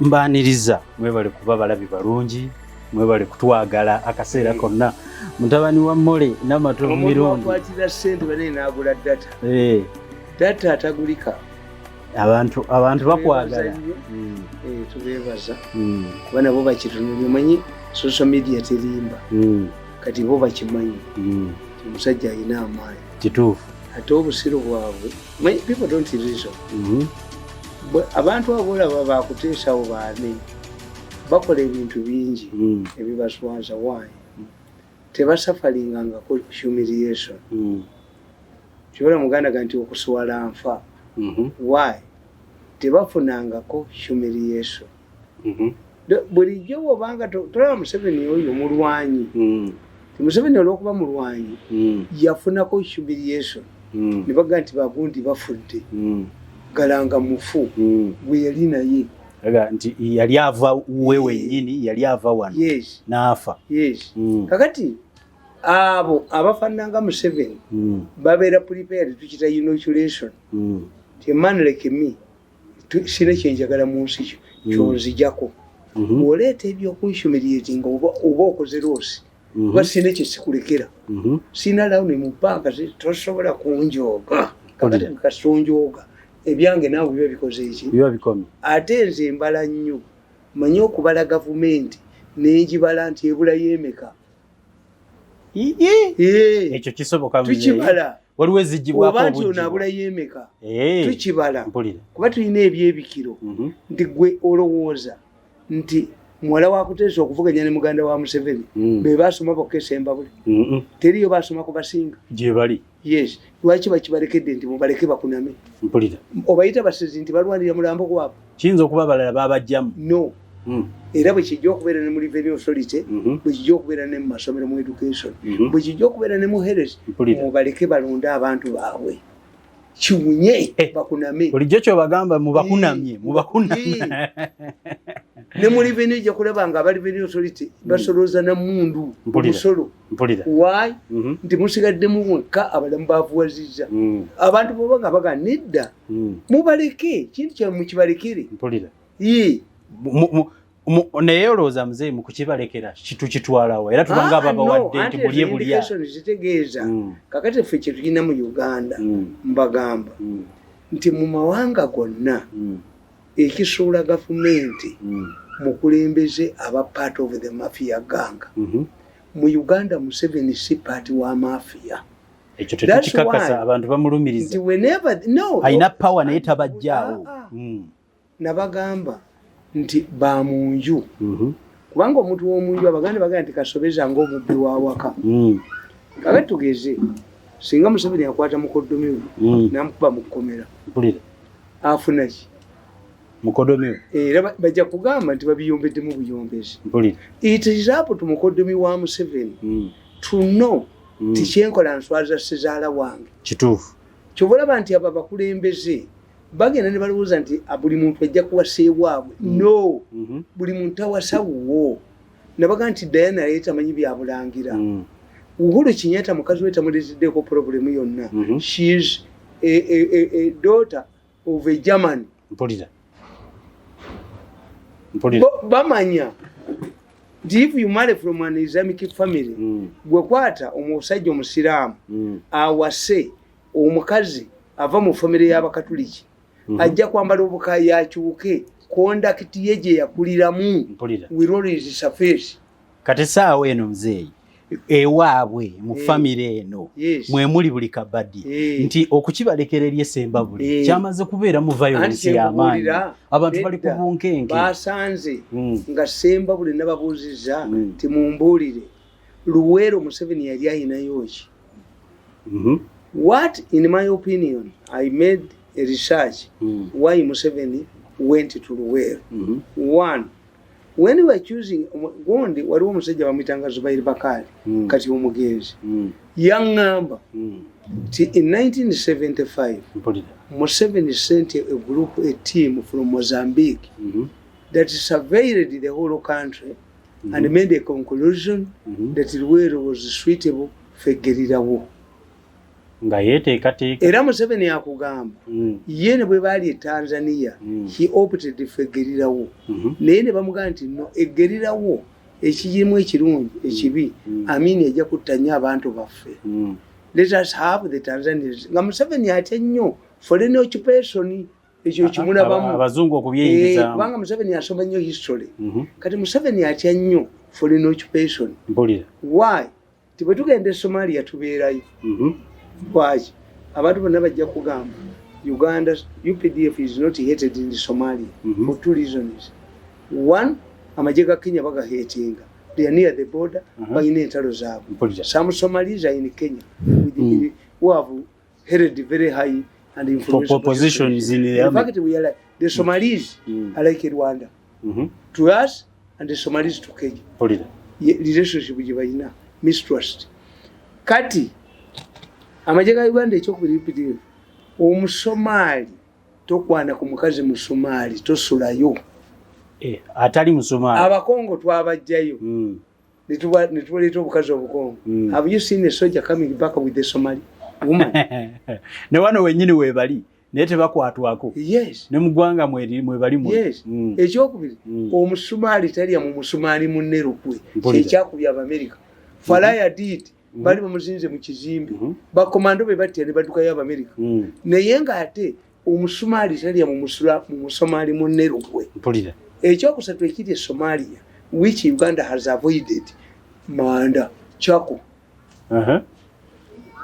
mbaniriza mwebale kuba balabi balungi mwebale kutwagala akaseera konna mutabani wa Mole n'amatovu mirundi akwatira ssente bane n'agula data data atagulika abantu bakwagala tubeebaza kuba nabo bakitunulira omanyi social media terimba kati bo bakimanyi omusajja alina amaanyi kituufu ate obusiru bwabwe people don't reason abantu abolaba bakuteesawo baane bakola ebintu bingi ebibaswaza waayi tebasafaringangako humiliation kibola muganda nti okuswala nfa why tebafunangako humiliation bulijjo bwobanga tolaba Museveni oyo mulwanyi Museveni olwokuba mulwanyi yafunako humiliation nibaga nti bagundi bafudde galanga mufu bwe yali naye nti yali ava wewe nyini yali ava wano n'afa kakati abo abafananga Museveni babeera prepared tukita inoculation ti man like me sine kyenjagala mu nsi kyonzijako oleeta ebyokunhumiliating oba okoze loosi kuba sine kyesikulekera sina lawuni mu ppanga tosobola kunjooga kakati nkasonjooga ebyange naawe biba bikoze eki biba bikomye ate nze mbala nnyo manyi okubala gavumenti n'egibala nti ebulayo emeka ekyo kisoboka tukibala waliwo ezigibwako oba nti ono abulayo emeka tukibala kuba tulina ebyebikiro nti gwe olowooza nti muwala wakuteesa okuvuganya ne muganda wa Museveni be basoma bokka esembabule teriyo basoma kubasinga gye bali yes lwaki bakibalekedde nti mubaleke bakuname mpulira obayita basezi nti balwanirira mulambo gwabwe kiyinza okuba balala babajjamu no era bwe kijja okubeera ne mu revenue authority bwe kijja okubeera ne mu masomero mu education bwe kijja okubeera ne mu health mubaleke balonde abantu baabwe kiwunye bakuname bulijjo kyobagamba mubakunamye ne mu revenue ijja kulaba nga aba revenue authority basolooza na mundu omusolo why nti musigadde mu mwekka abalamu bavuwazizza abantu boba nga baga nedda mubaleke kintu kyawe mukibalekere naye olowooza muzeeyi mu kukibalekera kitukitwalawo era tubanga babawadde nti bulye bulya zitegeeza kakati ffe kye tulina mu Uganda mbagamba nti mu mawanga gonna ekisuula gavumenti mukulembeze aba part of the mafia gang mu Uganda Museveni si part wa mafia ekyo tetukikakasa abantu bamulumiriza alina power naye tabajjaawo nabagamba nti ba munju kubanga omuntu w'omunju abaganda baganda nti kasobeza ng'omubbi wa waka kakati tugeze singa Museveni yakwata mukoddomi we namukuba mu kkomera afuna ki mukoddomi we era bajja kugamba nti babiyombedde mu buyombezi it is up to mukoddomi wa Museveni to know ti kyenkola nswaza sezaala wange kituufu kyobulaba nti abo abakulembeze bagenda ne balowooza nti buli muntu ajja kuwasa ewaabwe no buli muntu awasa wuwo nabaga nti Diana yali tamanyi byabulangira Uhuru Kenyatta mukazi we tamuleeteddeko problemu yonna she is a daughter of a German bamanya nti if you marry from an Islamic family gwe kwata omusajja omusiraamu awase omukazi ava mu famire y'abakatuliki ajja kwambala obukaayi akyuke kondakiti ye gye yakuliramu will always surface kati saawa eno muzeeyi ewaabwe mu famire eno mwemuli buli kabadi nti okukibalekera eri esembabule kyamaze kubeera mu violence y'amaanyi abantu bali ku bunkenke basanze nga sembabule nababuuzizza nti mumbuulire Luweero Museveni yali ayinayo ki what in my opinion I made a research why Museveni went to Luweero. One, when we were choosing gondi waliwo omusajja bamuyitanga Zubair Bakari kati omugenzi yaŋŋamba ti in 1975 Museveni sent a group, a team from Mozambique that surveyed the whole country and made a conclusion that Luweero was suitable for guerrilla war. nga yeteekateeka era Museveni akugamba ye ne bwe baali e Tanzania he opted for egerirawo naye ne bamugamba nti no egerirawo ekirimu ekirungi ekibi Amini ejja kutta nnyo abantu baffe let us have the Tanzanians nga Museveni atya nnyo foreign occupation ekyo kimulabamu abazungu okubyeyingizamu kubanga Museveni asoma nnyo history kati Museveni atya nnyo foreign occupation mpulira why tibwe tugenda e Somalia tubeerayo lwaki abantu bonna bajja kugamba Uganda UPDF is not hated in Somalia for two reasons. One, amajje ga Kenya bagahatinga, they are near the border bayina entalo zaabwe. Some Somalis are in Kenya who have held very high and influential positions in the army. In fact, we are like the Somalis are like Rwanda to us and the Somalis to Kenya. Relationship gye bayina mistrust. Kati amajje ga Uganda ekyokubiri UPDF Omusomali tokwana ku mukazi Musomali tosulayo atali Musomali abakongo twabajjayo nituwaleeta obukazi obukongo have you seen a soldier coming back with the Somali woman ne wano wenyini webali naye tebakwatwako yes ne mugwanga mwebali mu yes ekyokubiri Omusomali taliya mu Musomali munne lukwe ekyakubya Abamerika Falaya did bali bamuzinze mu kizimbe bakomando be battya ne badukayo Abamerika naye nga ate Omusomali taliya mu Musomali munne lukwe mpulira ekyokusatu ekiri e Somalia which Uganda has avoided Manda Chako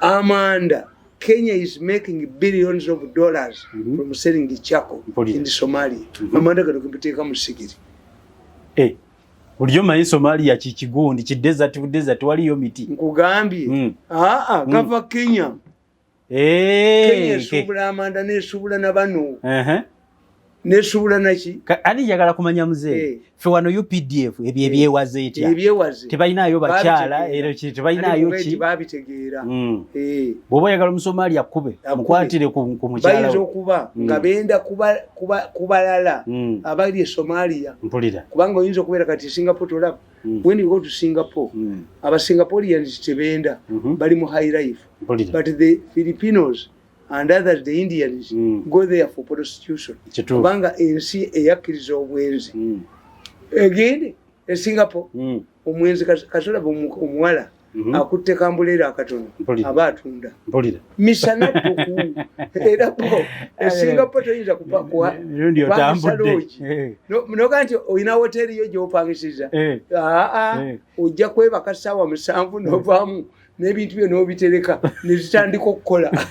Amanda Kenya is making billions of dollars from selling the Chako in Somalia Amanda gano kumbiteeka mu sigiri buliyo manyi Somalia kikigundi ki desert waliyo miti nkugambye gava Kenya Kenya esubula Amanda nesubula na bano nesubula naki ali njagala kumanya muzee fe wano UPDF ebyo ebyewaze etya tebalinayo bakyala era tebalinayo ki babitegeera bw'oba oyagala Omusomalia kube mukwatire ku mukyala bayinza okuba nga benda kubalala abali e Somalia mpulira kubanga oyinza okubeera kati Singapore tolaba when you go to Singapore aba Singaporeans tebenda bali mu high life but the Filipinos and others the Indians go there for prostitution kubanga ensi eyakkiriza obwenzi egende e Singapore omwenzi kasola omuwala akutte kambulera akatono aba atunda misana tuku era po e Singapore toyinza kupakwa ndio tambudde mnoga nti oyina hoteli yo gyopangisiza ojja kwebaka ssaawa 7 novaamu n'ebintu byo n'obitereka nezitandika okukola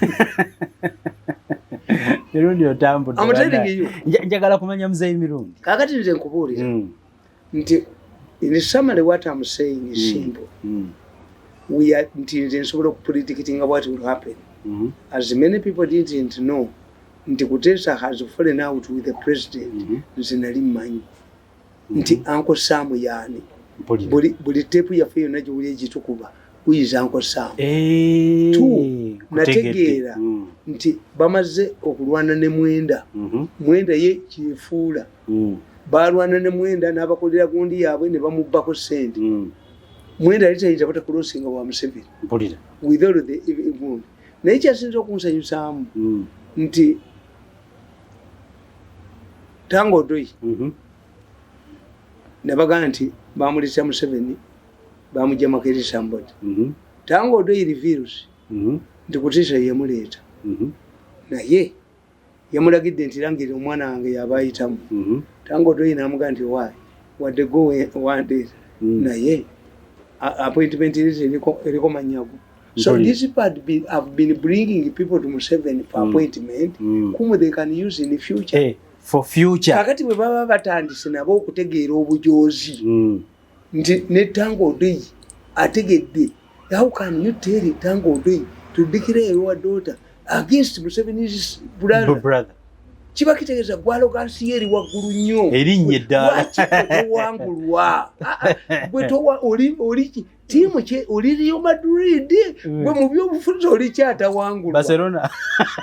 erundi otambudde amatelingiyo njagala kumanya muzeyi mirundi kakati nze nkubuulira nti in summary what I'm saying is simple we are nti nze nsobola okupredicting what will happen as many people didn't know nti Kutesa has fallen out with the president nze nali mmanyi nti Uncle Sam yaani buli tepu yaffe yonna gy'oli egitukuba kuyiza Uncle Sam nategeera nti bamaze okulwana ne Mwenda ye kyefuula balwana ne Mwenda n'abakolera gundi yaabwe ne bamubbako ssente Mwenda yali tayinza batakulosinga wa Museveni with all the wound naye kyasinza okunsanyusaamu nti Tango Doi nabaga nti bamulisa Museveni bamujja Makeri Sambodi Tango Doi reveals nti Kutesa yamuleeta naye yamulagidde nti langire omwana wange yabayitamu Tango Doi n'amuga nti wadde go wandeeta naye appointment eriko manyago so this part have been bringing people to Museveni for appointment whom they can use in the future for future kakati bwe baba batandise nabo okutegeera obujoozi nti ne Tango Doi ategedde how can you tell Tango Doi to declare your daughter against Museveni's brother kiba kitegeeza gwalogansi eri waggulu nnyo erinnya eddala towangulwa bwe oli tiimu kye oli Real Madrid bwe mu byobufuzi oli kyatawangulwa Barcelona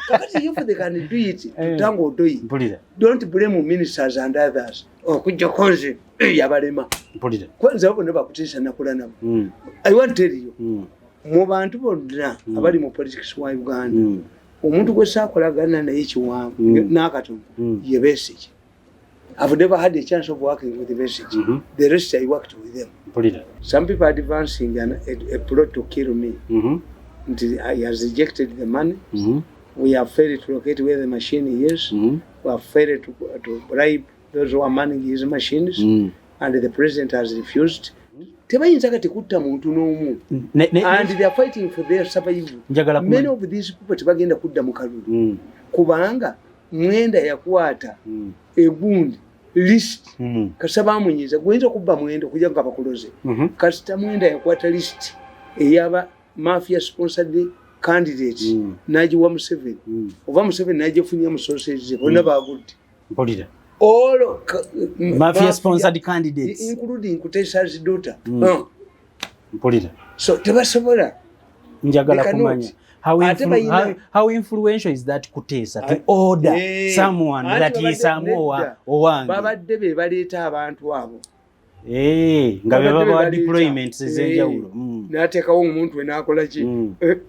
kakati if they can do it Tango Doi don't blame ministers and others okujja koze yabalema kwanza abo ne Bakutesa nakula nabo I want to tell you mu bantu bonna abali mu politics wa Uganda omuntu gwe saakolagana naye kiwanvu n'akatono ye Besigye. I've never had a chance of working with the Besigye. The rest I worked with them. Some people are advancing a plot to kill me. He has rejected the money. We have failed to locate where the machine is. We have failed to bribe those who are manning his machines. And the president has refused. Tebayinza kati kutta muntu n'omu. And they are fighting for their survival. Many of these people tebagenda kudda mu kalulu. Kubanga mwenda yakwata egundi list kasaba amunyiza gwenza kubba mwenda kujja nga bakuloze. Kasita mwenda yakwata list eyaba mafia sponsored candidates najiwa Museveni. Ova Museveni najifunya mu sausage bonna bagudde. All mafia sponsored candidates including Kutesa's daughter. So tebasobola njagala kumanya how influential is that Kutesa to order someone that is Samoa owange babadde be baleeta abantu abo nga baba deployments ezenjawulo nateekawo omuntu enaakola ki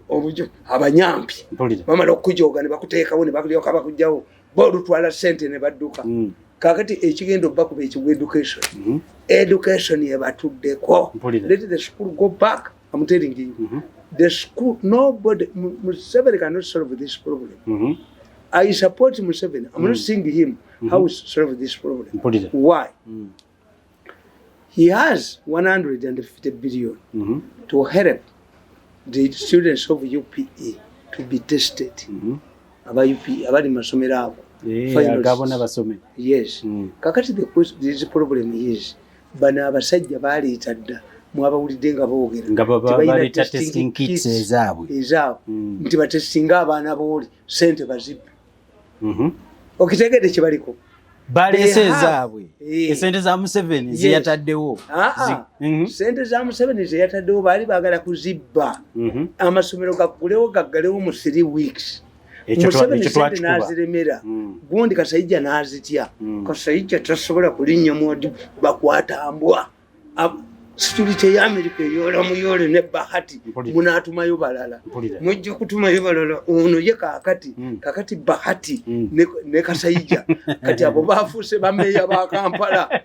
obujo abanyampi bamala okujoga ne bakuteekawo ne bakulyoka bakujjawo bolutwala sente ne badduka kakati ekigendo bakuba ekigwa education yebatuddeko. Let the school go back. I'm telling you, the school, nobody, Museveni cannot solve this problem. I support Museveni. I'm not seeing him how to solve this problem. Why? He has 150 billion to help the students of UPE to be tested. About UPE, about the masomero. Yes. Kakati the problem is bana abasajja baleeta dda mwabawulidde nga boogera nga baba testing kits ezaabwe nti batesinga abaana booli sente bazibbe. Okitegedde kibaliko baleese ezaabwe esente za Museveni zeyataddewo. Sente za Museveni zeyataddewo baali baagala kuzibba amasomero gagulewo gaggalewo mu 3 weeks. Museveni sente n'aziremera gundi Kasayija n'azitya. Kasayija tasobola kulinnya mwadi bakwatambwa security ya America yola muyole ne Bahati munatumayo balala mujja kutumayo balala ono ye kakati Bahati ne Kasayija kati abo bafuse bameya ba Kampala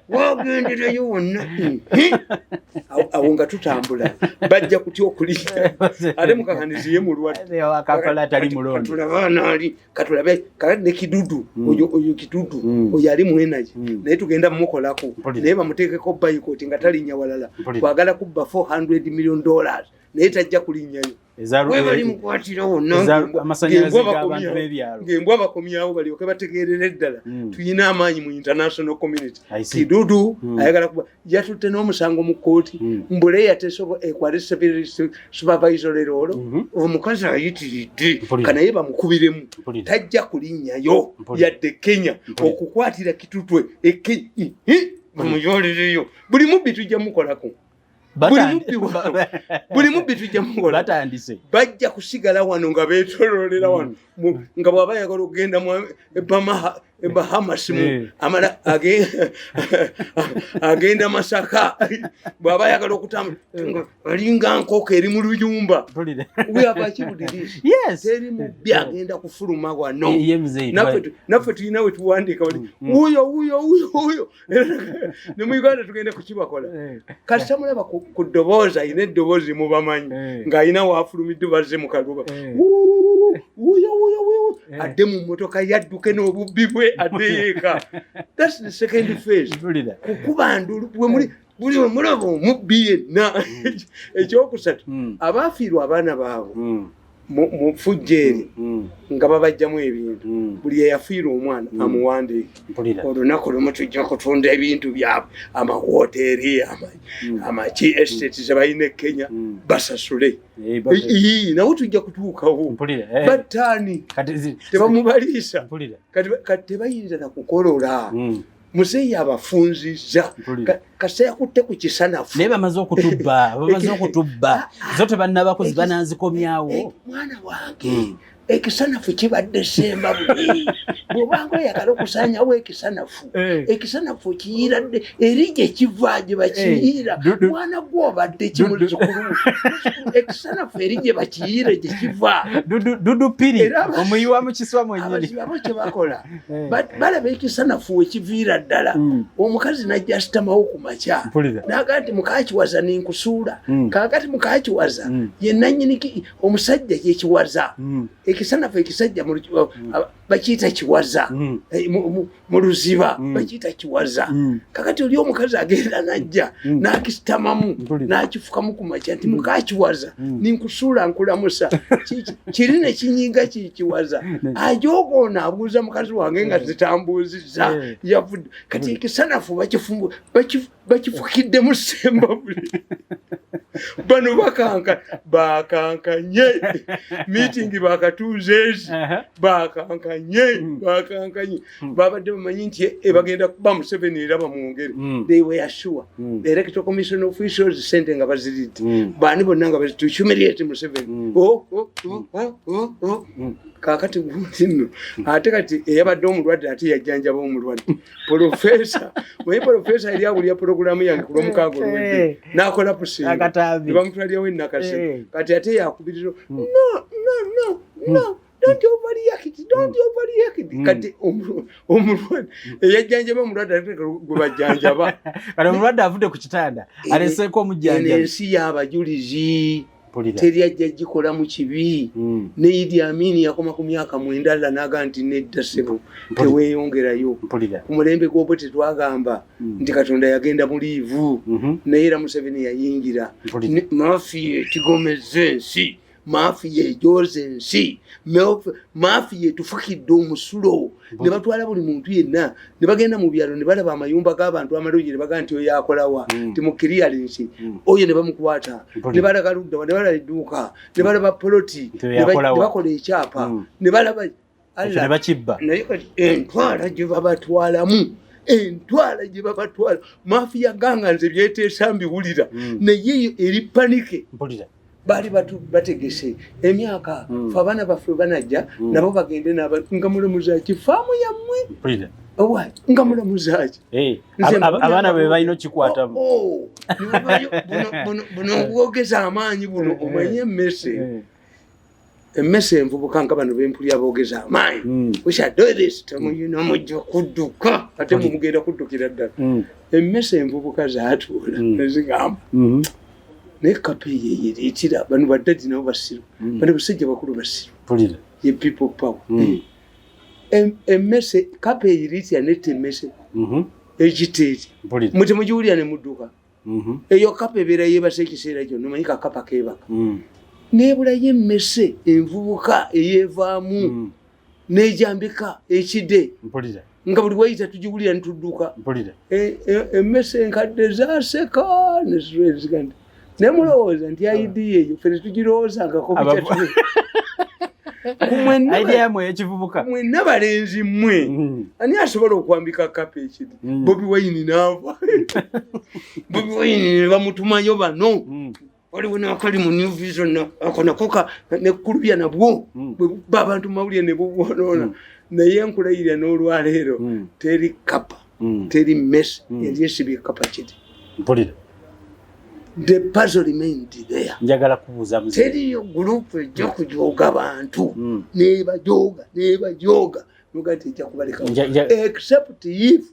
wagendere yonna awonga tutambula bajja kutya okulinnya ate mukakanisiye mulwadde Kampala tali mulondo tulabana ali katulabe kakati ne Kidudu oyo Kidudu oyo ali mu energy naye tugenda mukolako naye bamuteekeko boycott nga talinya walala kwagala kubba $400 million naye tajja kulinnyayo webali mukwatira wonna ng'embwa bakomyawo balyoke bategeerera eddala tuyina amaanyi mu international community. Kidudu ayagala kuba yatutte n'omusango mu kkooti mbule yatesobo ekwale supervisory role omukazi ayitiridde kanaye bamukubiremu tajja kulinnyayo yadde Kenya okukwatira kitutwe bamuyoolereyo buli mubbi tujja mukolako buli mubbi tujja mukola bajja kusigala wano nga beetoloolera wano nga bw'aba yagala okugenda mu Bahamas amala agenda Masaka bw'aba yagala okutambula alinga nkoko eri mu luyumba teri mubbi agenda kufuluma wano. Naffe tulina we tuwandiika wuyo ne mu Uganda tugenda kukibakola kasita mulaba ku ddoboozi ayina eddoboozi mubamanyi ng'ayina waafulumidde bazze mu kaluba wuyo adde mu mmotoka yadduke n'obubbi bwe adde yeeka. That's the second phase. Kukuba ndulu buli omulaba omubbi yenna. Ekyokusatu abaafiirwa abaana baabwe mu Fujjeeri nga babajjamu ebintu buli eyafiirwa omwana amuwandiike olunaku lumu tujja kutunda ebintu byabwe amawoteeri amaki estate zebalina e Kenya basasule nawe tujja kutuukawo battaani tebamubaliisa kati tebayinza nakukolola. Muzeeyi abafunzizza kasita yakutte ku kisanafu naye bamaze okutubba zo tebannabakozi bananzikomyawo. Mwana wange ekisanafu kibadde semba buli bwobanga oyagala okusanyawo ekisanafu ekisanafu kiyiradde eri gye kiva gye bakiyiira mwana gw'obadde kimuzukulu ekisanafu eri gye bakiyiira gye kiva Dudu Piri omuyiwa mu kiswa mwennyini abazibu kye bakola balaba ekisanafu we kiviira ddala omukazi najja asitamawo ku makya naga nti mukakiwaza ninkusuula kaakati mukakiwaza ye nannyini omusajja yekiwaza ekisanafu ekisajja bakiyita kiwaza mu luziba bakiyita kiwaza kakati oli omukazi agenda najja n'akisitamamu n'akifukamu ku makya nti mukakiwaza ninkusuula nkulamusa kiri ne kinyiga kikiwaza ajogoona abuuza mukazi wange nga zitambuuzizza yavudde kati ekisanafu bakifukiddemu semba buli bano bakankanye meeting bakatuuzeezi bakankanye babadde bamanyi nti bagenda kuba Museveni era bamwongere they were sure the electoral commission officials sente nga baziridde bani bonna nga humiliate Museveni kakati nno ate kati eyabadde omulwadde ate yajjanjaba omulwadde profesa yali awulira programu yange ku lwomukaaga olwedde n'akola pusinga ne bamutwalirawo ennakase kati ate yakubirira no don't overreact kati omulwadde eyajjanjaba omulwadde ate gwe bajjanjaba kati omulwadde avudde ku kitanda aleseeko omujjanjaba ensi y'abajulizi teri ajja gikola mu kibi ne Idi Amin yakoma ku myaka 9 naga nti nedda sebo teweeyongerayo ku mulembe gw'obwe tetwagamba nti Katonda yagenda mu liivu naye era Museveni yayingira mafiya tigomeze ensi mafiya ejoze ensi mafiya etufukidde omusulo ne batwala buli muntu yenna ne bagenda mu byalo ne balaba amayumba g'abantu amalungi ne baga nti oyo akolawa ti mu clearance oyo ne bamukwata ne balaga ludda ne balaba edduuka ne balaba poloti ne bakola ekyapa ne balaba ne bakibba naye kati entwala gye babatwalamu mafiya ganga nze byeteesa mbiwulira naye eri panike bali bategese emyaka abaana baffe banajja nabo bagende nga mulamuzaaki faamu yammwe nga mulamuzaaki abaana be balina okikwatamu buno obwogeza amaanyi buno omanye emmese envubuka nga bano bempulya boogeza amaanyi temuyinamujja kudduka ate mumugenda kuddukira ddala emmese envubuka zaatuula nezigamba naye kapeeyi eyeriitira bano baddadi nabo basiru bano basajja bakulu basiru ye people power emmese kapeeyi eriitira netta emmese egiteeri mutemugiwulira ne mudduka eyo kapa ebeera yeebasa ekiseera kyonna omanyi kakapa keebaka neebulayo emmese envubuka eyeevaamu n'ejambika ekide nga buli wayita tugiwulira ne tudduka emmese enkadde zaaseka nezigandi nemulowooza nti aidi eyo fene tugirowoozangako mwenna balenzi mmwe ani asobola okwambika kapa ekidi Bobi Wine naava Bobi Wine ne bamutumayo bano waliwo nakali mu New Vision akonakoka nekulubya nabwo bwe abantu mawulire ne bubwonoona naye nkulayirira n'olwaleero teri kapa teri mmese yali esibye kapa kidi the puzzle remained there. Njagala kubuuza mzee. Teriyo group ejja kujooga abantu nebajoga nogati ejja kubaleka except if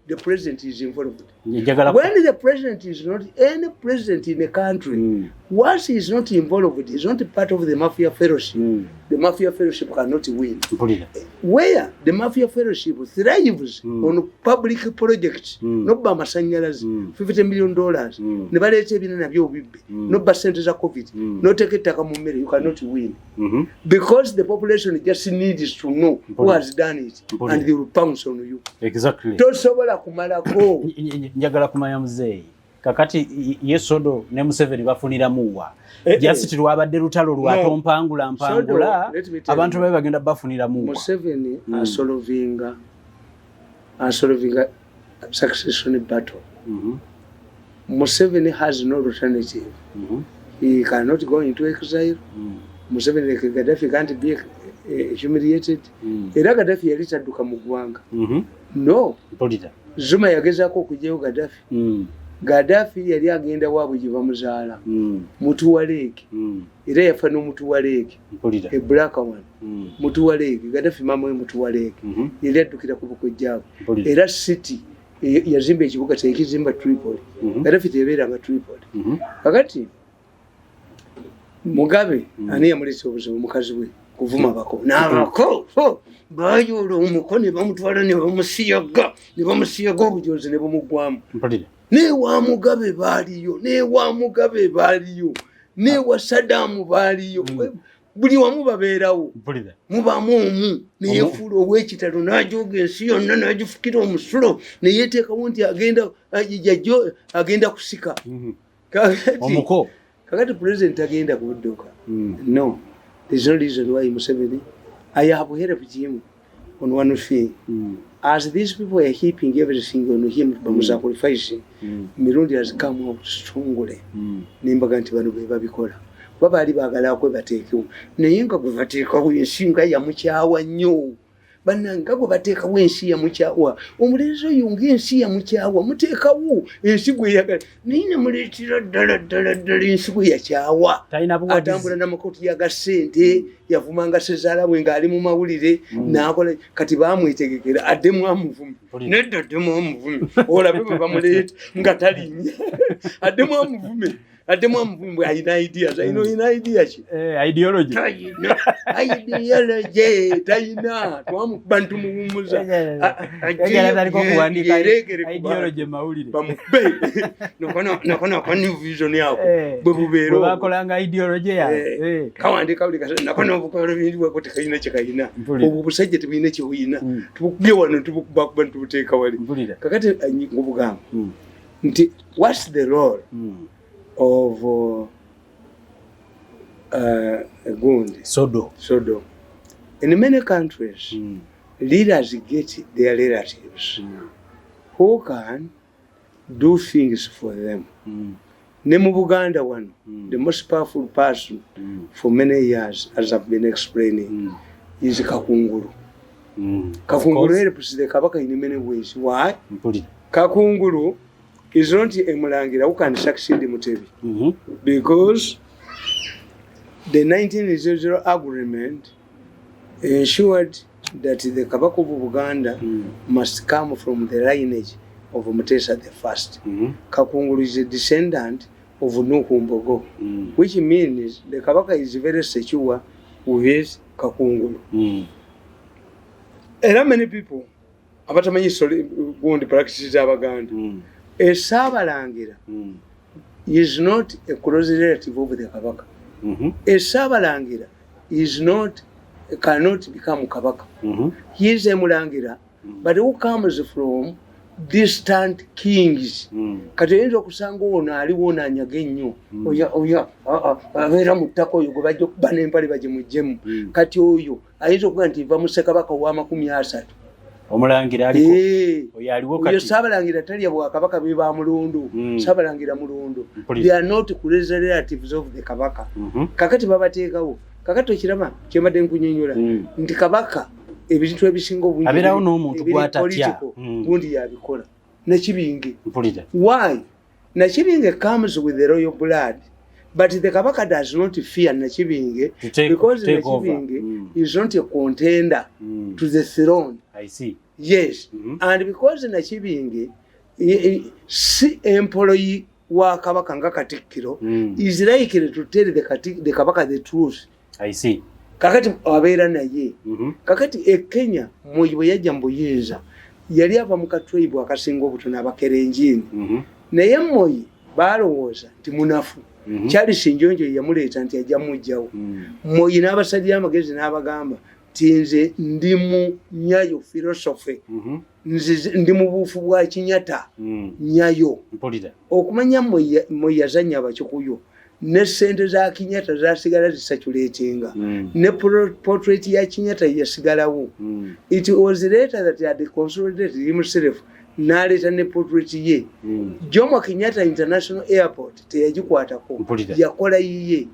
the president is involved. When the president is not any president in the country, once he is not involved, he is not part of the mafia fellowship. The mafia fellowship cannot win. Where the mafia fellowship thrives on public projects, no ba masanyalazi, $50 million, ne baleeta ebina nabyo obibbe, no ba sente za COVID, no take ettaka mu mmere, you cannot win. Because the population just needs to know who has done it, and they will pounce on you. Exactly. Tosobola kumalako. Njagala kumanya muzeeyi. Kakati Yesodo ne Museveni bafunira muwa. Jasiti lwabadde lutalo lwatompangula mpangula abantu babe bagenda bafunira muwa. Museveni solving succession battle. Museveni has no alternative. He cannot go into exile. Museveni like Gaddafi can't be humiliated. Era Gaddafi yali tadduka mu ggwanga. No. Zuma yagezaako okugyayo Gaddafi. Gaddafi yali agenda waabwe gye bamuzaala. Mutuwaleke. Era yafa n'Omutuwaleke. A black one. Mutuwaleke. Gaddafi mama we Mutuwaleke. Yali addukira ku bukojjabwe. Era city yazimba ekibuga kyekizimba Tripoli. Gaddafi tebeeranga Tripoli. Kakati Mugabe ani yamuleetera obuzibu mukazi we kuvuma bako n'abako baayoola omuko ne bamutwala ne bamusiyaga obujozi ne bamugwamu. Ne wa Mugabe baaliyo, ne wa Mugabe baaliyo, ne wa Saddam baaliyo. Buli wamu babeerawo. Mubaamu omu ne yeefuula ow'ekitalo n'ajooga ensi yonna n'agifukira omusulo ne yeeteekawo nti agenda kusika. Omuko. Kakati president agenda kudduka. No. There's no reason why Museveni. I have helped him on one thing. As these people are heaping everything on him from sacrificing, Mirundi has come out strongly. Nimbaga nti bano be babikola. Babaali baagala kwe bateekewo. Naye nga bwe bateekawo ensi nga yamukyawa nnyo. Bannanga bwe bateekawo ensi yamukyawa. Omulenzi oyo ng'ensi yamukyawa muteekawo ensi gwe yagala. Naye ne muleetera ddala ensi gwe yakyawa. Atambula n'amakooti ya gassente, yavumanga ssezaala bwe ng'ali mu mawulire, n'akola kati baamwetegekera addemu amuvume. Nedda addemu amuvume. Olabe bwe bamuleeta nga talinnya. Addemu amuvume. Addemu amuvume alina ideas. Alina idea ki? Ideology. Ideology talina. Twamukuba ntumuwummuza. Aliko kuwandika ideology mawulire. Bamube. Nakona new vision yako. Bwe bubeero. Bakolanga ideology yawe. Kawandika buli kasana nakona obukola bintu bwako tekayina kyekayina. Obwo busajja tebuyina kyebuyina. Tubukubye wano tubukuba ntubuteeka wali. Kakati ngobugamba. Nti what's the role of Gundi? Sodo. In many countries, leaders get their relatives who can do things for them. Nemu Buganda one, the most powerful person for many years, as I've been explaining, is Kakunguru. Kakunguru helps the Kabaka in many ways. Why? Kakunguru is not a Mulangira who can succeed in Mutebi. Because the 1900 agreement ensured that the Kabaka of Buganda must come from the lineage of Mutesa the First. Kakunguru is a descendant of Nukumbogo, which means the Kabaka is very secure with Kakunguru. There are many people abatamanyi Gundi practices Abaganda. A Sabalangira is not a close relative of the Kabaka. A Sabalangira is not, cannot become Kabaka. He is a Mulangira, but who comes from distant kings. Kati oyinza okusanga ono aliwo n'anyaga ennyo. Oya abeera mu ttaka oyo gwe bajja okuba n'empale bagimugyemu. Kati oyo ayinza okuga nti va mu Ssekabaka wa 30. Omulangira aliko oyo aliwo kati. Oyo Saabalangira talya Bwakabaka be ba Mulundu. Saabalangira Mulundu. They are not close relatives of the Kabaka. Kakati babateekawo. Kakati okiraba kyembadde nkunyonnyola nti Kabaka ebintu ebisinga obungi abeerawo n'omuntu gw'atatya Gundi yabikola. Nakibinge. Why? Nakibinge comes with the royal blood. But the Kabaka does not fear Nakibinge because Nakibinge is not a contender to the throne. I see. Yes. And because Nakibinge employee wa Kabaka nga Katikkiro is likely to tell the Kabaka the truth. I see. Kakati abeera naye. Kakati Kenya Moi bwe yajja mu buyinza yali ava mu katribe akasinga obutono Abakerenjini. Naye Moi balowooza nti munafu. Charles Njonjo yamuleeta nti ajja mujjawo. Moi n'abasajja amagezi n'abagamba nti nze ndi mu Nyayo philosophy. Nze ndi mu buufu bwa Kinyata. Nyayo. Okumanya Moi yazannya Abakikuyu. Ne sente za Kinyata zasigala zisatulatinga. Ne portrait ya Kinyata yasigalawo. It was later that he had consolidated himself. N'aleeta ne portrait ye. Jomo Kenyatta International Airport teyagikwatako. Yakola yiye.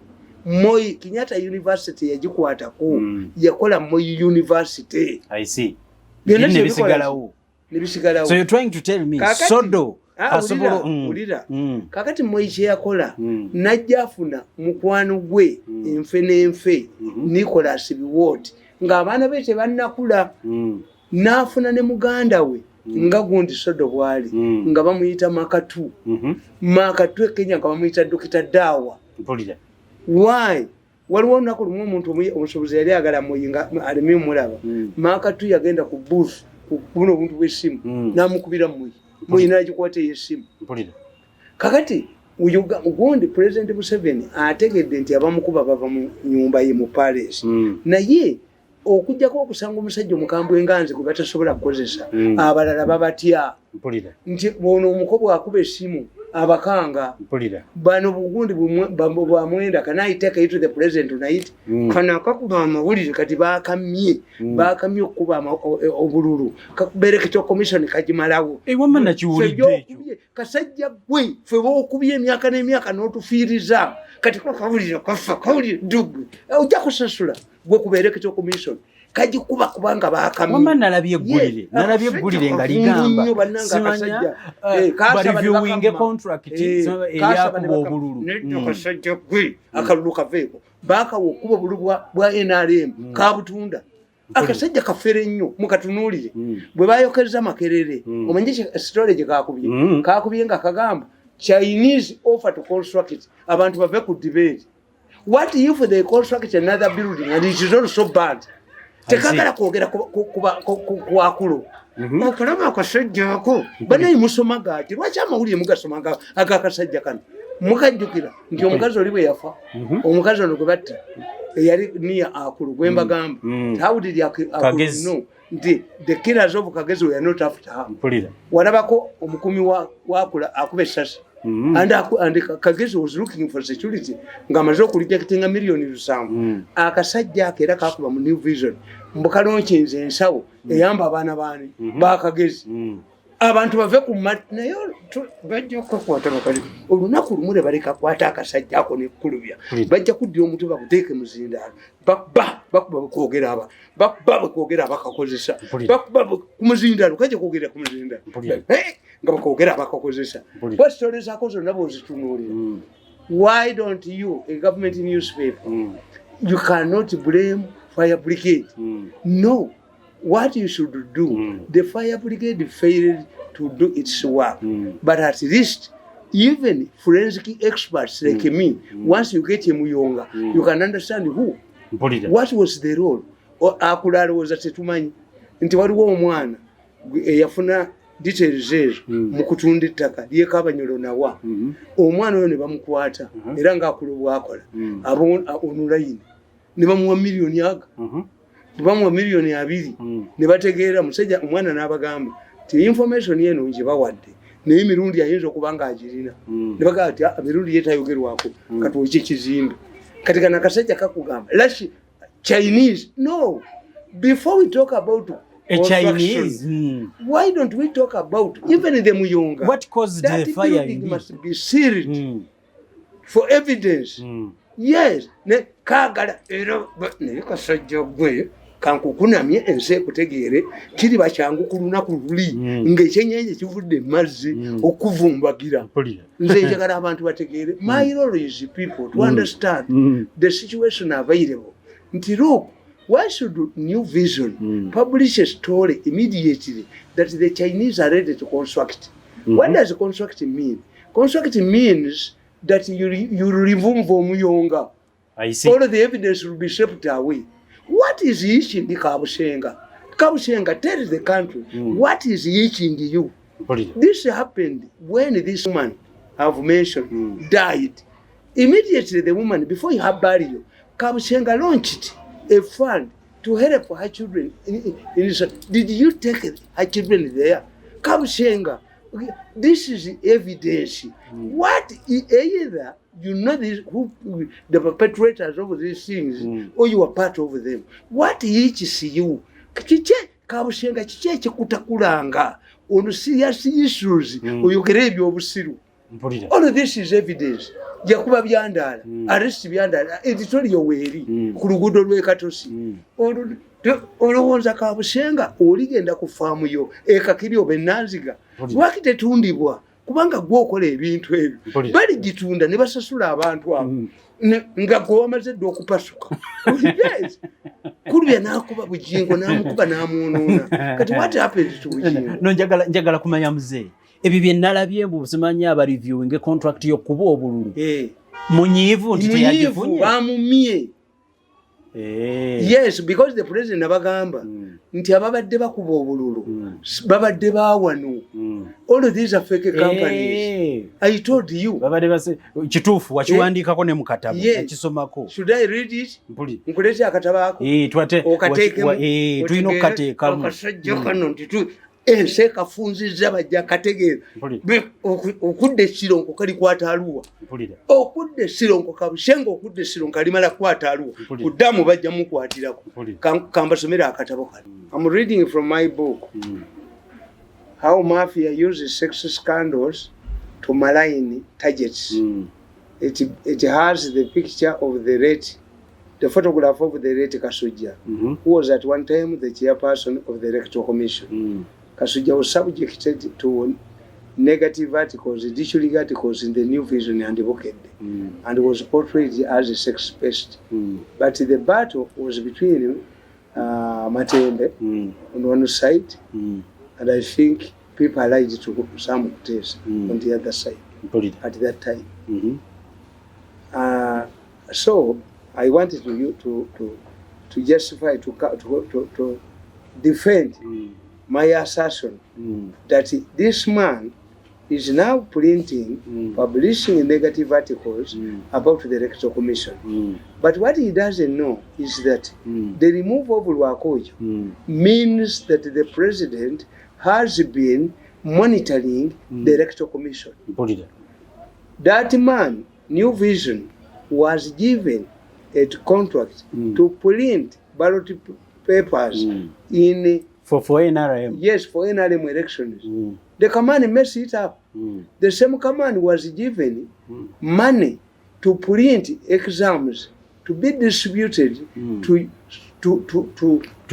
Moi Kenyatta University yagikwatako yakola Moi University. I see. Nebisigalawo. So you're trying to tell me Sodo ulira kakati Moi kye yakola najja afuna mukwano gwe enfe n'enfe Nicholas Biwott ng'abaana be tebannakula n'afuna ne muganda we nga gundi Sodo bwali nga bamuyita Makatu Makatu Kenya nga bamuyita Dr. Dawa. Why? Waliwo olunaku lumu omuntu omusobozi yali agala Moi nga aleme mulaba Makatu yagenda ku booth kuno omuntu w'essimu n'amukubira Moi n'agikwata y'essimu. Kakati ugundi President Museveni ategedde nti abamukuba bava mu nyumba ye mu palace naye okujjako okusanga omusajja omukambwe enganzi gwe batasobola kukozesa abalala babatya nti ono omukobwa akuba essimu abakanga bano bugundi bwamwenda can I take it to the president tonight kana kakuba amawulire kati bakamye okuba obululu kakubereke kyo commission kagimalawo wamana kiwulidde ekyo kasajja gwe fe bokubye emyaka n'emyaka n'otufiiriza kati kakawulire kafa kawulire dugu ojja kusasula gwe kubereke kyo commission kajikuba kubanga bakamye wamana nalabye eggulire nga ligamba simanya reviewing contract eyakuba obululu kasajja gwe akalulu kaveeko bakawo okuba obululu bwa NRM kabutunda akasajja kafere nnyo mukatunuulire bwe bayokereza makerere omanyi story gye kakubye nga kagamba Chinese offer to construct abantu bave ku debate. What if they construct another building and it is also bad? Tekagala kwogera ku akulu okulaba akasajjako banayi musomaga ati lwaki amawulire mugasomaga agakasajja kano mukajjukira nti omukazi oli bwe yafa omukazi ono gwe batta eyali niya akulu gwe mbagamba tawuliri akulu no nti the killers of Kagezi were not after her. Walabako omukumi wakula akuba essasi and Kagezi was looking for security ngamaze okulijjakitinga miliyoni 7 akasajja akera kakuba mu New Vision mbukalonkinze ensawo eyamba abaana baani ba Kagezi abantu bave ku naye bajja kukwata bakali olunaku lumule baleka kwata akasajja ako nekkulubya bajja kuddira omuntu bakuteeke muzindaalo bakuba kwogera abakakozesa bakuba ku muzindaalo kajja kwogera ku muzindaalo nga bakwogera abakakozesa bwesitole zaako zonna bwozitunuulira. Why don't you, a government newspaper, you cannot blame fire brigade? No. What you should do, the fire brigade failed to do its work. But at least, even forensic experts like me, once you get Muyonga, you can understand who. What was the role? Akulala was at Tumanyi. Nti waliwo omwana yafuna details ezo mu kutunda ettaka lyekabanyolo nawa. Omwana oyo ne bamukwata era ng'akulubwa akola. Online ne bamuwa miliyoni aga. Bamuwa miliyoni 2 ne bategeera musajja omwana n'abagamba ti information yeno nje bawadde naye mirundi ayinza okuba nga agirina ne bagamba ati mirundi yetayogerwako kati oki kizimbe kati kana kasajja kakugamba lashi Chinese. No, before we talk about a Chinese, why don't we talk about even the Muyonga? What caused the fire? It must be sealed for evidence. Yes, ne kagala era ne kasajja gwe kankukunamye ense kutegeere kiri bakyangu kulunaku luli ng'ekyenyenje kivudde mazzi okuvumbagira nze njagala abantu bategeere my role is people to understand the situation available. Nti look, why should New Vision publish a story immediately that the Chinese are ready to construct? What does construct mean? Construct means that you remove Muyonga. I see. All of the evidence will be swept away. What is itching the Kabushenga? Kabushenga, tell the country, what is itching you? This happened when this woman I've mentioned died. Immediately the woman, before her burial, Kabushenga launched a fund to help her children. Did you take her children there? Kabushenga, this is evidence. What either you know the perpetrators of these things, or you are part of them. What each you? Kabushenga chiche chikutakulanga on serious issues or you grab your busiru. All of this is evidence. jakuba byandala arrest byandala editorial weeri ku luguudo lw'e Katosi olowooza Kabusenga oligenda ku faamu yo ekakiri oba ennanziga lwaki tetundibwa kubanga gwokola ebintu ebyo bali gitunda ne basasula abantu abo nga gwe wamaze dde okupasuka kulubya n'akuba Bugingo n'amukuba n'amwonoona kati what happened to Bugingo no njagala kumanya muzeeyi ebyo bye nalabye buzimanyi aba reviewing contract y'okuba obululu munyiivu nti teyagifunye bamumye yes because the president abagamba nti ababadde bakuba obululu babadde bawano all of these are fake companies I told you babadde base kituufu wakiwandiikako ne mu katabo nakisomako should I read it nkuleete akatabo ako okateekemu tulina okukateekamu akasajja kano nti ensi kafunzizza bajja kategeera okudde Sironko kali kwata aluwa okudde Sironko Kabusenga okudde Sironko alimala kwata aluwa kuddamu bajja mukwatirako kambasomera akatabo kano I'm reading from my book how mafia uses sex scandals to malign targets. It has the picture of the photograph of the late Kasuja, who was at one time the chairperson of the Electoral Commission. Kasuja was subjected to negative articles, dissuading articles in the New Vision and Evoked, and was portrayed as a sex pest. But the battle was between Matembe on one side, and I think people allied to some Kutesa on the other side at that time. So I wanted to justify, to defend my assertion that this man is now printing, publishing negative articles about the Electoral Commission. But what he doesn't know is that the removal of Lwakojo means that the president has been monitoring the Electoral Commission. That man, New Vision, was given a contract to print ballot papers in for NRM. Yes, for NRM elections. The command messed it up. The same command was given money to print exams to be distributed to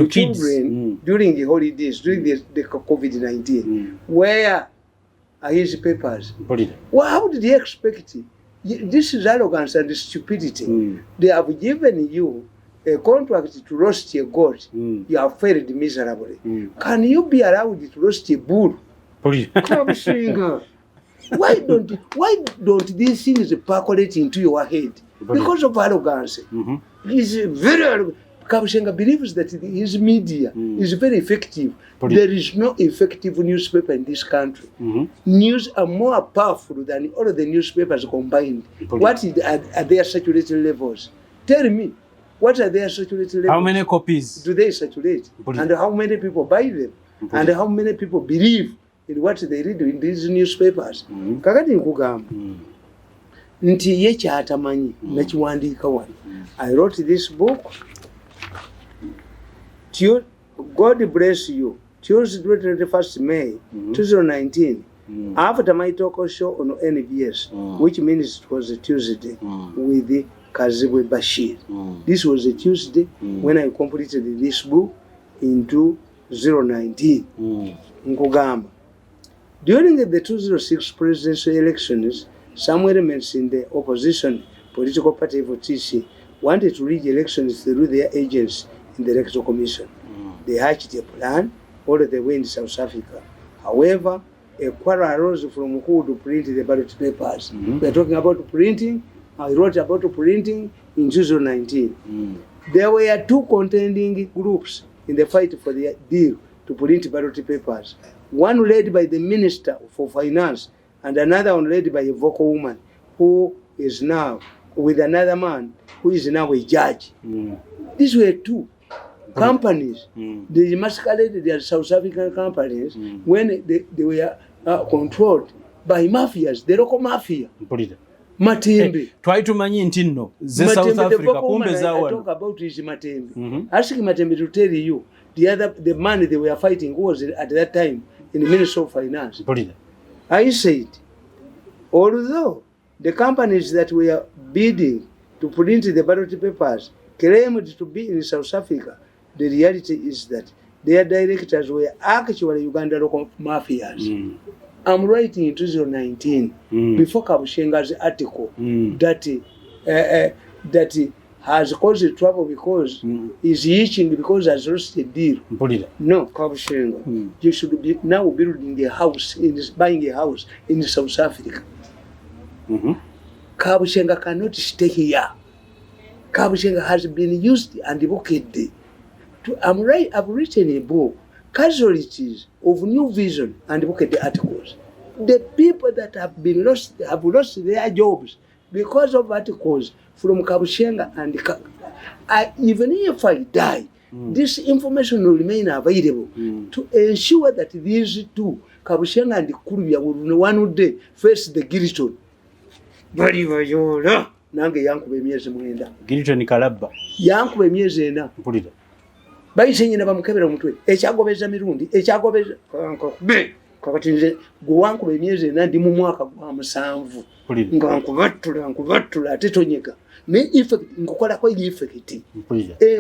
children during the holidays, during the COVID-19. Where are his papers? Well, how did he expect it? This is arrogance and stupidity. They have given you a contract to roast a goat. You have failed miserably. Can you be allowed to roast a bull? Why don't these things percolate into your head? Because of arrogance. He's very arrogant. Kabusenga believes that his media is very effective. There is no effective newspaper in this country. News are more powerful than all of the newspapers combined. What are their saturated levels? Tell me, what are their saturated levels? How many copies do they saturate? And how many people buy them? And how many people believe in what they read in these newspapers? Kakati nkugamba nti ye kyatamanyi nakiwandiika wano. I wrote this book. God bless you. Tuesday, 21st May 2019. After my talk show on NBS, which means it was a Tuesday, with Kazibwe Bashir. This was a Tuesday when I completed this book in 2019. Nkugamba. During the 2006 presidential elections, some elements in the opposition political party of TC wanted to rig elections through their agents in the Electoral Commission. They hatched a plan all the way in South Africa. However, a quarrel arose from who to print the ballot papers. We are talking about printing. I wrote about printing in 2019. There were two contending groups in the fight for the deal to print ballot papers. One led by the Minister for Finance and another one led by a vocal woman who is now with another man who is now a judge. These were two companies. They masqueraded their South African companies when they were controlled by mafias, the local mafia. Matembe. Try to manyi nti nno ze South Africa kumbe zawa. I talk about is Matembe. Ask Matembe to tell you the man they were fighting who was at that time in the Ministry of Finance. I said, although the companies that were bidding to print the ballot papers claimed to be in South Africa. The reality is that their directors were actually Uganda local mafias. I'm writing in 2019 before Kabushenga's article that has caused trouble because he's itching because has lost a deal. No, Kabushenga, you should be now building a house, buying a house in South Africa. Kabushenga cannot stay here. Kabushenga has been used and evoked. I've written a book, Casualties of New Vision, and look at the articles. The people that have lost their jobs because of articles from Kabushenga and even if I die, this information will remain available to ensure that these two, Kabushenga and Kurubia, will one day face the guillotine. Bali vayola nange yankube myezi mwenda. Guillotine kalabba. Yankube myezi ena. Mpulira. Bayise nyina bamukebera omutwe ekyagobeza mirundi ekyagobeza kakati nze gwankube emyezi ena ndi mu mwaka gwa 7 nga nkubattula ate tonyeka ne effect ngokola ko effect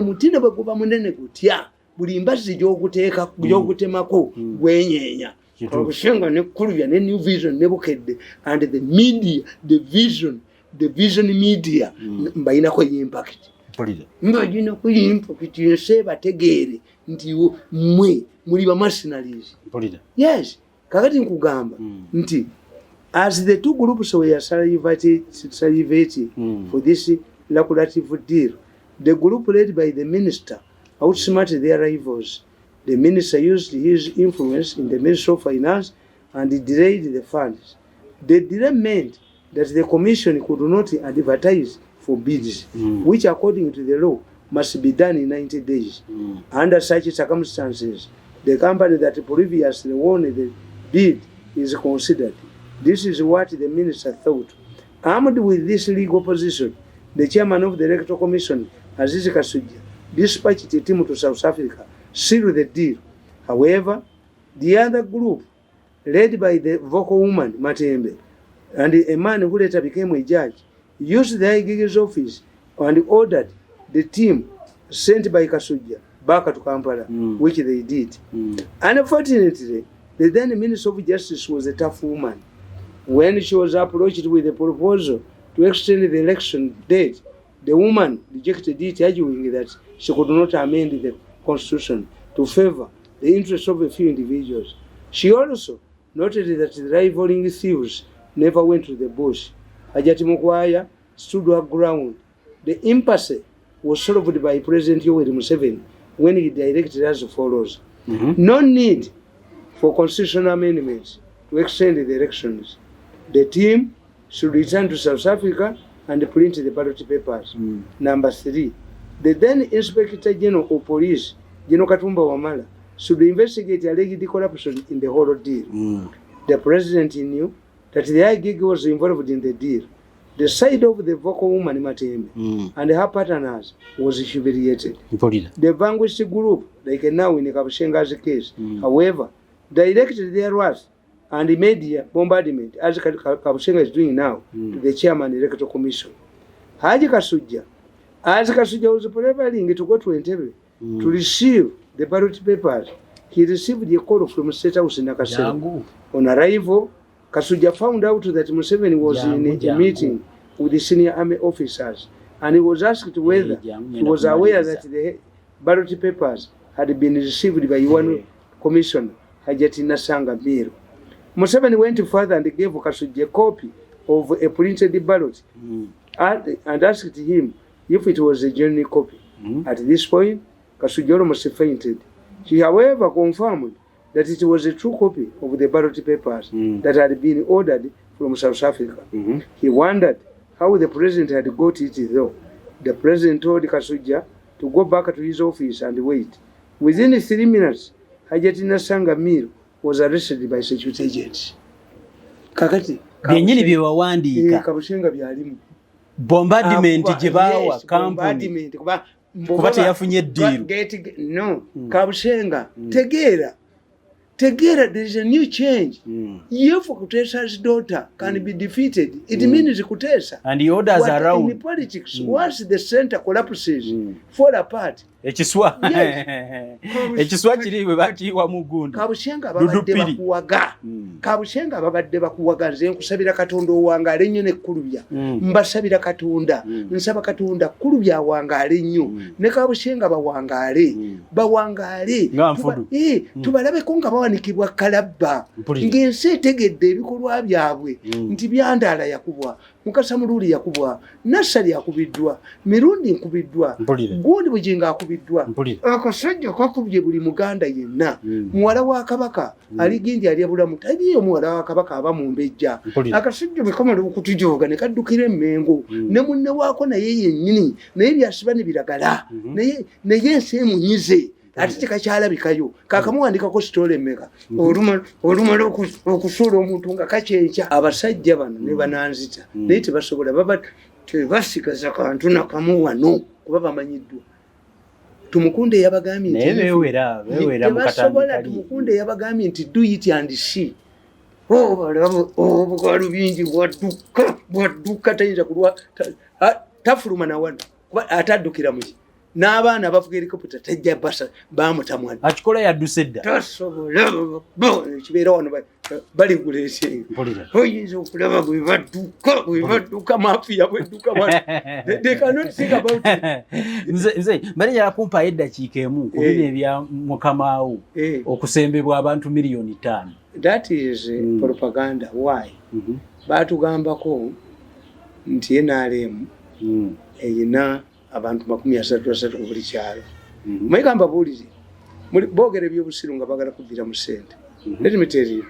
mutina baguba munene gutya buli mbazi gyogutemako gwenyenya Kabushenga ne Kurubya ne New Vision ne Bukedde and the media the vision media mbayina ko impact mbagina kuyimpa kuti seba tegere nti mwe muri ba mercenaries. Yes, kakati nkugamba nti as the two groups were salivating for this lucrative deal, the group led by the minister outsmarted their rivals. The minister used his influence in the Ministry of Finance and delayed the funds. The delay meant that the commission could not advertise for bids, which according to the law must be done in 90 days. Under such circumstances, the company that previously won the bid is considered. This is what the minister thought. Armed with this legal position, the chairman of the Electoral Commission, Aziz Kasujja, dispatched a team to South Africa, sealed the deal. However, the other group, led by the vocal woman, Matembe, and a man who later became a judge, used the High Gige's office and ordered the team sent by Kasujja back to Kampala, which they did. Unfortunately, the then Minister of Justice was a tough woman. When she was approached with a proposal to extend the election date, the woman rejected it, arguing that she could not amend the constitution to favor the interests of a few individuals. She also noted that the rivaling thieves never went to the bush. Hajati Mukwaya stood her ground. The impasse was solved by President Yoweri Museveni when he directed as follows. No need for constitutional amendments to extend the elections. The team should return to South Africa and print the ballot papers. Number 3, the then Inspector General of Police, General Katumba Wamala, should investigate alleged corruption in the whole deal. The president knew that the High Gig was involved in the deal. The side of the vocal woman Matembe and her partners was humiliated. The vanquished group, like now in the Kabushenga's case, however, directed their wrath and media bombardment, as Kabushenga is doing now, to the chairman of the Electoral Commission. Haji Kasujja, as Kasujja was preparing to go to Entebbe to receive the ballot papers, he received a call from State House in Nakasero. On arrival, Kasujja found out that Museveni was in a meeting with the senior army officers, and he was asked whether he was aware that the ballot papers had been received by one commissioner, Hajati Nasanga Miro. Museveni went further and gave Kasujja a copy of a printed ballot and asked him if it was a genuine copy. At this point, Kasujja almost fainted. He, however, confirmed that it was a true copy of the ballot papers that had been ordered from South Africa. He wondered how the president had got it though. The president told Kasujja to go back to his office and wait. Within 3 minutes, Hajati Nasanga Miro was arrested by security agents. Kakati byenyini byewawandika Kabushenga byalimu bombardment jebawa company kuba teyafunye deal. No, Kabushenga tegera Together there is a new change. If Kutesa's daughter can be defeated, it means Kutesa. And the orders around. In politics, once the center collapses, fall apart. Ekiswa kiri bwe bakiwa mugundu. Kabushenga babadde bakuwaga. Kabushenga babadde bakuwaga nze nkusabira Katonda owangaale nnyo ne kulubya. Mbasabira Katonda. Nsaba Katonda kulubya awangaale nnyo. Ne Kabushenga bawangaale. Bawangaale. Tubalabeko nga bawanikibwa kalabba. Ng'ensi etegedde ebikolwa byabwe. Nti Byandaala yakubwa. Mukasa Mululi yakubwa. Nassali yakubiddwa. Mirundi nkubiddwa. Gundi Bujinga akubiddwa. Akasajja kakubye buli Muganda yenna. Muwala wa Kabaka ali Gindi ali abulamu. Taliyo muwala wa Kabaka aba mu Mbejja. Akasajja bikomala okutujoga ne kaddukira Emmengo. Ne munne waako naye yennyini. Naye byasiba ne biragala. Naye ensi emunyize. Ate tekakyalabikayo kakamuwandikako sitole emmeka olumala okusuula omuntu nga kakyenkya. Abasajja bano ne bananzita naye tebasobola tebasigaza kantu nakamu wano kuba bamanyiddwa. Tumukunde yabagambye nti Tumukunde yabagambye nti do it and see. Obugalu bingi bwadduka tayinza kulwa tafuluma na wano kuba ataddukira muki. N'abaana bavuga helicopter tajja basa bamutamwana akikola yadduse dda tasobola kibeera wano bali kulese oyinza okulaba bwe badduka mafiya bwedduka they cannot think about it. nze mbanenya kumpa eddakiika emu ku bino ebya Mukamaawo okusembebwa abantu miliyoni 5. That is propaganda. Why? Batugambako nti NRM eyina abantu 33 ku buli kyalo. Mayika mbabuulire boogera ebyobusiru nga bagala kubbira mu ssente. Let me tell you,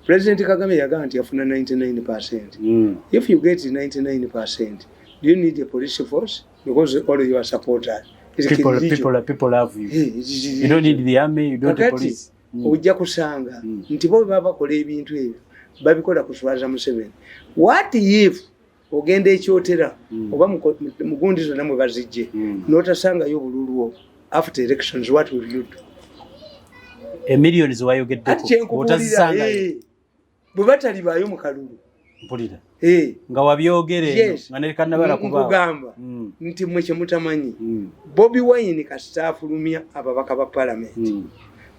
President Kagame yagamba nti yafuna 99%. If you get 99%, do you need a police force? Because all of your supporters people love you. You don't need the army, you don't need police. Ojja kusanga nti bo baba bakola ebintu ebyo babikola kuswaza Museveni. What if ogenda ekyotera oba mugundi zonna mwe bazijje n'otasangayo obululu after elections, what will you do? Millions wayogeddeko otazisangayo bwe batalibaayo mu kalulu mpulira nga wabyogere nga nekanabala kubagamba nti mwe kyemutamanyi Bobi Wine kasita afulumya ababaka ba parliament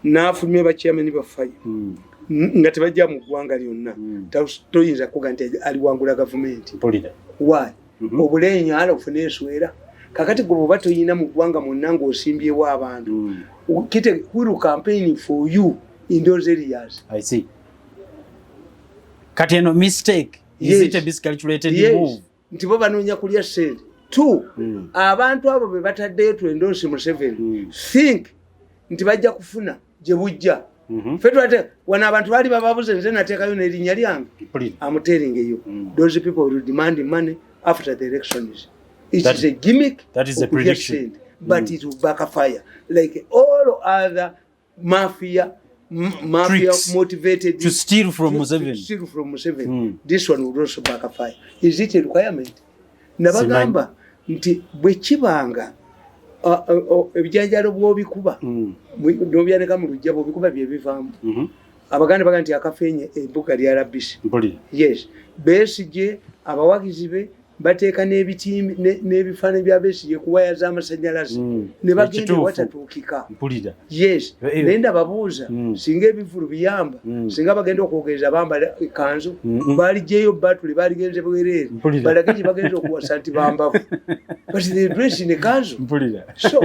n'afulumya bachairman bafayo nga tebajja mu ggwanga lyonna toyinza kuga nti aliwangula gavumenti. Why? Obuleenya ala ofune enswera kakati gwe bwe toyina mu ggwanga mwonna ng'osimbyewo abantu kite will campaign for you in those areas. I see. Kati eno mistake is it a miscalculated move? Nti bo banoonya kulya ssente. 2 abantu abo be bataddeyo twendoosi Museveni think nti bajja kufuna gye bujja. Fedwate wana abantu bali bababuze nze nateekayo n'erinnya lyange. I'm telling you, those people will demand money after the elections. It is a gimmick. That is a prediction. But it will backfire. Like all other mafia motivated to steal from Museveni. This one will also backfire. Is it a requirement? Nabagamba nti bwe kibanga ebijanjalo bw'obikuba n'obyaneka mu lujja bw'obikuba bye bivaamu. Abaganda baga nti akafenye ebbuga lya rabbishi. Yes. Besigye abawagizi be bateeka n'ebitiimi n'ebifaananyi bya Besigye ku waya z'amasannyalaze ne bagenda watatuukika. Yes. Naye ndababuuza singa ebivulu biyamba singa bagenda okwogereza bambala ekanzu baaliggyeyo batule baaligenze bwereere balage gye bagenza okuwasa nti bambavu. But they dress in a kanzu. So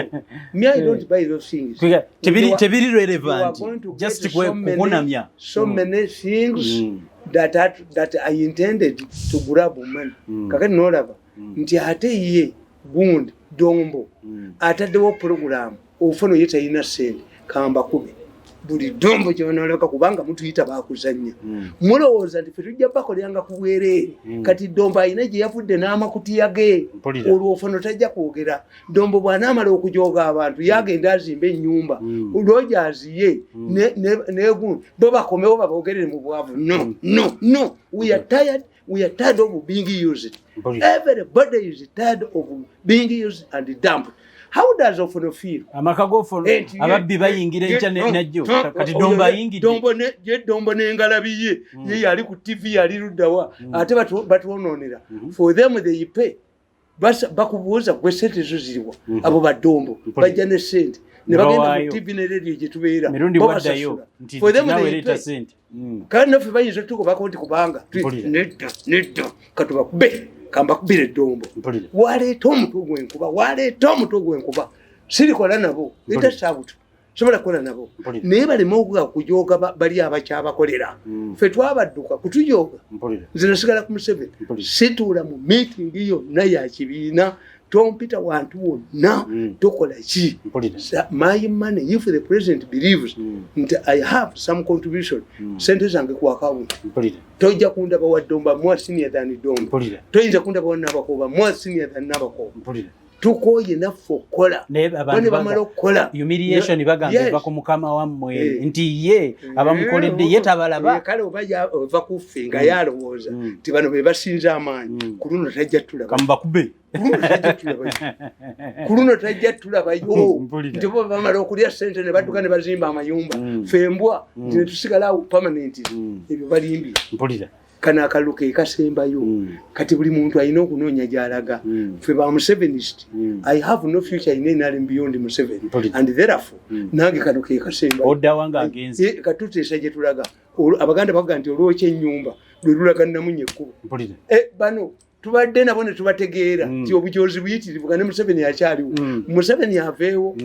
me I don't buy those things. Tebiri relevant. Just kukunamya. So many things that I intended to grab money. Kakati nolaba nti ate ye gundi dombo ataddewo program ofuno yetayina ssente kamba kube buli dombo kyonaleka kubanga mutuyita bakuzannya mulowooza nti fe tujja bakolyanga kubwereere kati dombo ayina gye yavudde n'amakutiya ge olwo ofuno tajja kwogera. Dombo bw'anaamala okujooga abantu yagenda azimba ennyumba lwojaziye negundi bo bakomewo babogerere mu bwavu. No, we are tired of being used. Everybody is tired of being used and dumped. how does Ofono feel? Amakago Ofono ababbi bayingira encha najjo kati Dombo ayingidde Dombo n'engalabiye ye yali ku TV yali luddawa ate batuwononera for them they pay bakubuuza gwe sente zo ziriwa abo badombo bajja ne sente ne bagenda ku TV ne radio gye tubeera mirundi waddayo nti nawereta sente kandi naffe bayinza tukubako nti kubanga nedda katubakube kambakubire Dombo waleeta omutwe gwenkuba sirikola nabo etasabutu sobola kukola nabo naye balema okuga kujooga bali abakyabakolera ffe twabadduka kutujooga nze nasigala ku Museveni situula mu meeting yonna ya kibiina tompita wantu wonna tokola ki my money if the president believes nti I have some contribution sente zange ku account tojja kundaba wa Dombo more senior than Dombo toyinza kundaba wa Nabakoba more senior than Nabakoba tukoye naffe okukola bane bamala okukola humiliation bagambe bako mukama wammwe nti ye abamukoledde ye tabalaba kale obaja ova kuffe nga yalowooza nti bano be basinza amaanyi ku luno tajja tulaba kambakube ku luno tajja tulabayo nti bo bamala okulya sente ne badduka ne bazimba amayumba fembwa nti ne tusigala awo permanent ebyo balimbi kana akaluka ekasembayo kati buli muntu alina okunoonya gy'alaga ffe ba Musevenist I have no future in NRM beyond Museveni and therefore nange kaluka ekasembayo odda wanga agenzi katuteesa gye tulaga abaganda baga nti olwokya ennyumba lwe lulaga namunye ekkubo bano tubadde nabo ne tubategeera nti obujozi buyitirivu nga ne Museveni akyaliwo Museveni aveewo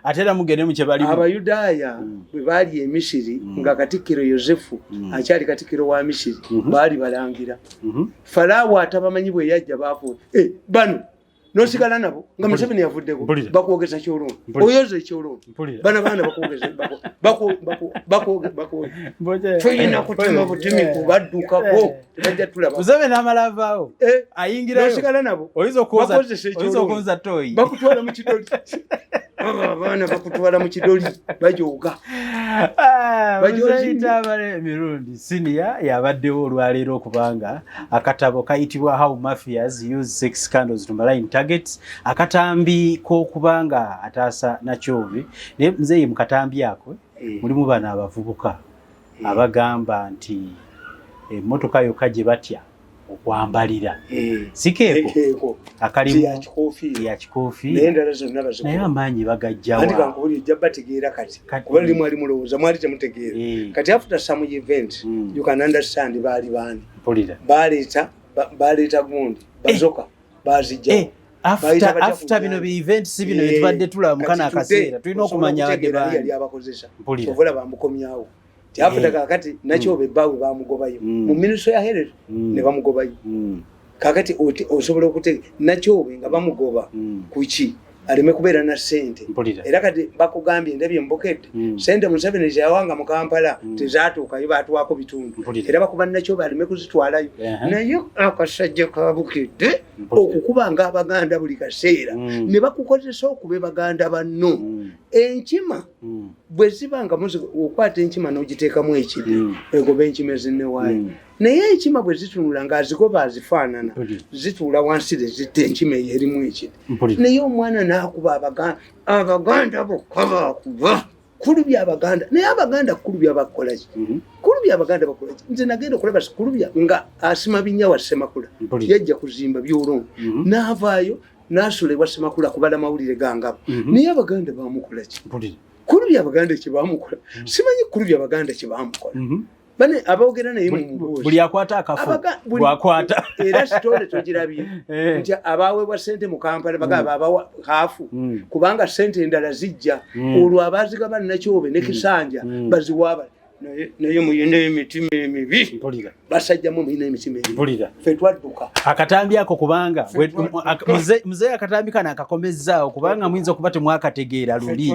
atera mugende mu kyebalimu abayudaaya bwe baali e Misiri nga Katikkiro Yozefu akyali Katikkiro wa Misiri baali balangira Falaawo atabamanyi bwe yajja baafu bano nosigala nabo nga Museveni yavuddeko bakwogeza kyolongo oyoza ekyolongo bana baana bakwogeza tuyina kutema butemi kubaddukako tebajja tulaba Museveni amalavaawo ayingirayo nosigala nabo oyinza okunza toyi bakutwala mu kidoli abaana bakutwala mu kidoli bajooga bajoozitabale mirundi senior yabaddewo olwaleero okubanga akatabo kayitibwa How Mafias Use Sex Scandals to Malign Targets akatambi k'okubanga ataasa Nakyobe naye muzeeyi mu katambi ako mulimu bano abavubuka abagamba nti emmotoka yokka gye batya okwambalira sikeeko akalimu ya kikoofi naye amaanyi bagajjawa bategeera kati kuba limu ali mulowooza mwali temutegeera kati after some event you can understand baali baani baleeta gundi bazoka bazijja after bino bi events bino tubadde tulaba mukana akaseera tulina okumanya wadde baali abakozesa ovola bamukomyawo tiafuta kakati Nakyobe bawe bamugobayo mu ministry ya health ne bamugobayo kakati osobola okutega Nakyobe nga bamugoba kuki alime kubeera na sente era kati bakugambye ndabye mbokedde sente Museveni yawanga mu Kampala tezaatuukayo baatwako bitundu era bakuba Nakyobe alime kuzitwalayo naye akasajja kabukedde okukuba nga Abaganda buli kaseera ne bakukozesa okube Baganda banno enkima bwe zibanga okwata enkima n'ogiteekamu ekiri egoba enkima ezinnewaayo naye enkima bwe zitunula ng'azigoba azifaanana zituula wansi zitta enkima eyo erimu ekiri naye omwana n'akuba Abaganda bokka baakuba kulubya Abaganda naye Abaganda kulubya bakolaki kulubya Abaganda bakolaki nze nagenda okulaba kulubya nga asima binnya Ssemakula yajja kuzimba byolongo n'avaayo n'asulebwa Ssemakula kubala mawulire gangabo naye Abaganda baamukolaki kulubya Abaganda kye baamukola simanyi kulubya Abaganda kye baamukola bane aboogera naye mu buli akwata akafu bwakwata era sitole tugirabye nti abaweebwa sente mu Kampala bagamba abawa kaafu kubanga sente endala zijja olwo abazigaba Nakyobe ne Kisanja baziwaaba naye muyina emitima emibi basajjamu muyina emitima emibi ffe twadduka akatambi ako kubanga muzeeyi akatambi kano akakomezzaawo kubanga muyinza okuba temwakategeera luli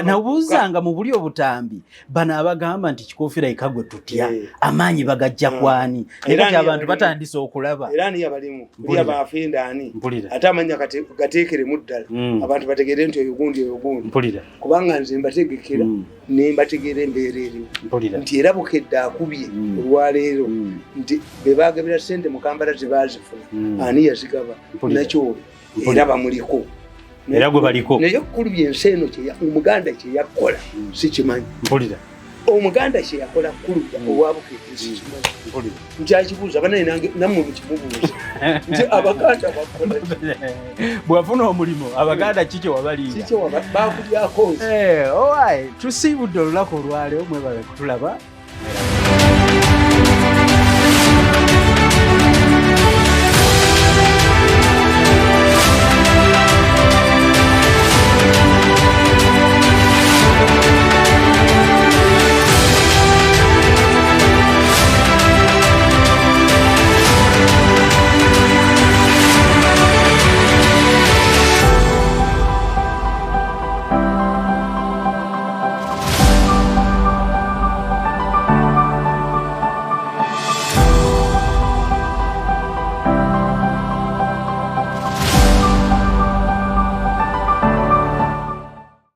nabuuzanga mu buli obutambi bano abagamba nti kikoofira ikagwe tutya amaanyi bagajja kwani era nti abantu batandise okulaba era niyo abalimu buli abafendaani ate amanya gateekeremu ddala abantu bategeere nti oyo gundi kubanga nze mbategekera ne mbategeera embeera erimu nti era bukedde akubye olwaleero nti be baagabira sente mu Kampala ze baazifuna ani yazigaba Nakyobe era bamuliko era gwe baliko naye kulubya ensi eno omuganda kye yakola sikimanyi mpulira omuganda kye yakola kulubya owabukete sikimanyi nkyakibuuza banaye nammwe mukimubuuza nti abaganda bakola bwafuna omulimu abaganda kiki wabaliira bakubyako tusiibudde olunaku olwaleero mwebale kutulaba